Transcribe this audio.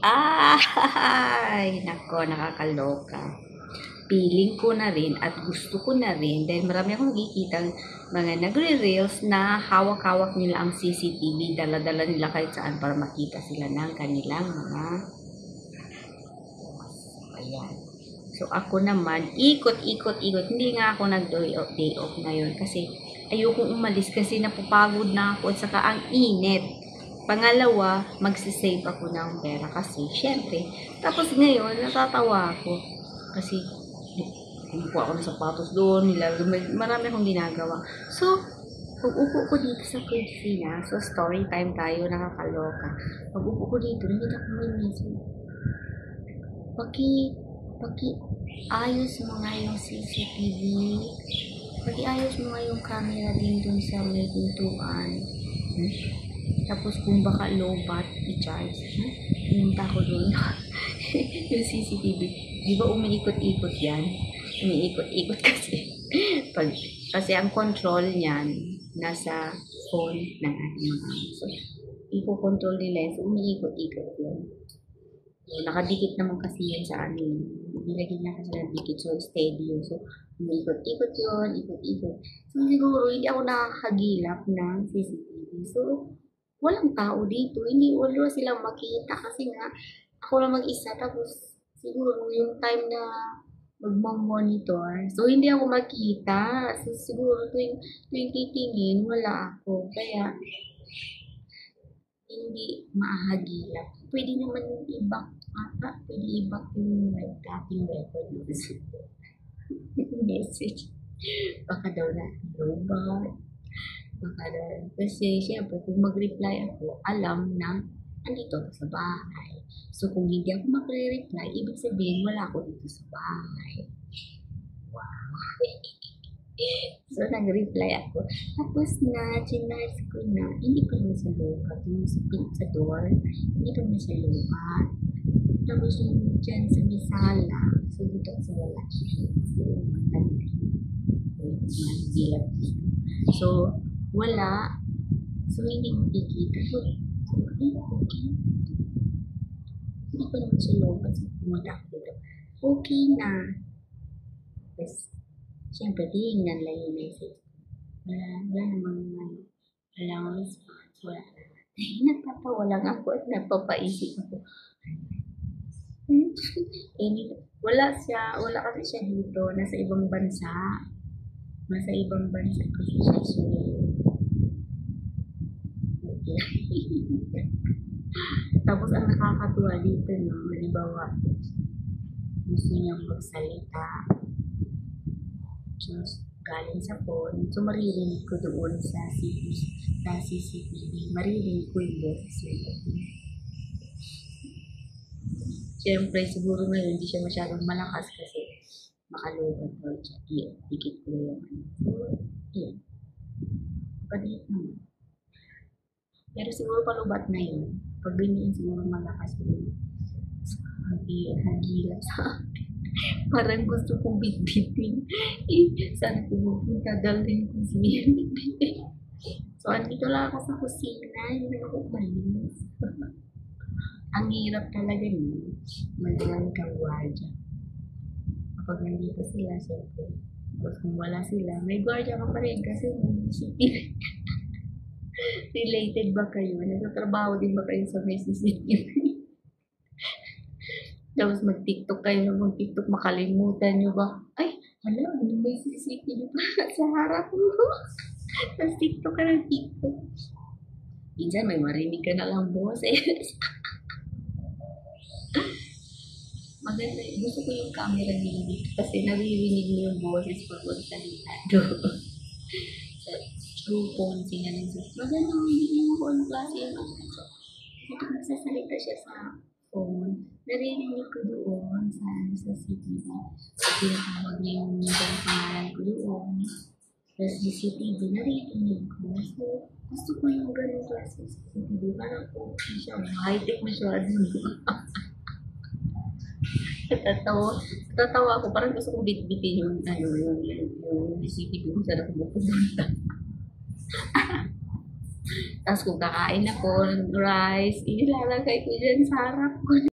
Ay, nako, nakakaloka. Feeling ko na rin at gusto ko na rin dahil marami akong nakikita mga nagre-reels na hawak-hawak nila ang CCTV, dala-dala nila kahit saan para makita sila ng kanilang mga ayan. So ako naman, ikot-ikot-ikot. Hindi nga ako nag-day off ngayon kasi ayokong umalis kasi napapagod na ako at saka ang init. Pangalawa, magsisave ako ng pera kasi syempre. Tapos ngayon, natatawa ako kasi kumukuha ako ng sapatos doon, marami akong ginagawa. So, pag upo ko dito sa kusina, so story time tayo, nakakaloka. Pag upo ko dito, nakita ko may message. Paki ayos mo nga yung CCTV. Paki-ayos mo nga yung camera din dun sa may pintuan. Tapos kung baka low bat, i-charge. Pumunta ko dun. Yung CCTV. Di ba umiikot-ikot yan? Umiikot-ikot kasi. Kasi ang control niyan nasa phone ng ating mga so, ipo-control nila. So, umiikot-ikot yun. So, nakadikit naman kasi yan sa amin. Nilagyan niya kasi nakadikit. So, steady yun. So, umiikot-ikot yun. Ikot-ikot. So, siguro, hindi ako nakakagilap ng CCTV. So, walang tao dito. Hindi wala silang makita kasi nga, ako lang mag-isa. Tapos, siguro, yung time na magmamonitor. So, hindi ako makita. So, siguro, tuwing titingin, wala ako. Kaya, hindi maahagilap. Pwede naman yung iba ata. Pwede iba yung dating record message. Baka daw na lobat. Baka daw. Kasi, syempre, kung mag-reply ako, alam na andito ako sa bahay. So, kung hindi ako magre-reply, ibig sabihin, wala ako dito sa bahay. Wow. So, nag-reply ako. Tapos na, chinarge ko na, hindi pa naman sa lupa. Yung sa door, hindi pa naman sa lupa. Tapos yung dyan sa may sala, so dito sa wala. So, so, wala. So, hindi makikita. So, okay. Hindi pa naman sa lupa. So, pumunta ako dito. Okay na. Tapos, siyempre, tingnan lang yung message. Wala namang walang response. Wala. Nagtatawa lang ako at napapaisip ako. Wala kasi siya dito. Nasa ibang bansa. Nasa ibang bansa kasi siya. So, tapos ang nakakatuwa dito, no, halimbawa, gusto niyang magsalita. Just galing sa phone. So, maririnig ko doon sa CCTV. Maririnig ko yung boses nito. Siyempre, siguro ngayon, hindi siya masyadong malakas kasi makalubat daw siya. Dikit ko yung ano. So, yun. Padiit naman. Pero siguro palubat na yun. Pag ganyan siguro malakas yun. Hagilap sa parang gusto kong bitbitin. Saan ko pupunta? Dalhin ko siya. So, andito lang ako sa kusina. Hindi na ako umalis. Ang hirap talaga niyo. Malang kang gwardiya. Kapag nandito sila, siyempre. Tapos kung wala sila, may gwardiya ka pa rin kasi may CCTV. Related ba kayo? Nagtatrabaho din ba kayo sa may CCTV? Tapos mag-TikTok kayo na mag-TikTok, makalimutan nyo ba? Ay, hala, may CCTV pa sa harap mo. Tapos TikTok ka ng TikTok. Minsan may marinig ka na lang boses. Maganda, gusto ko yung camera dito kasi naririnig mo yung boses pag magsalita doon. So, true phone siya ng sus. Maganda hindi mo ko ang klase yung so, kapag nagsasalita siya sa phone, naririnig ko doon sa CCTV. So, tinatawag niya yung pangalan ko doon. Tapos CCTV, naririnig ko. So, gusto ko yung ganun klase sa CCTV. Parang okay siya. High-tech masyado. Tatawa ako. Parang gusto kong bitbitin yung CCTV kung saan ako pupunta. Tapos kung kakain ako ng rice, ilalagay ko dyan sa harap ko.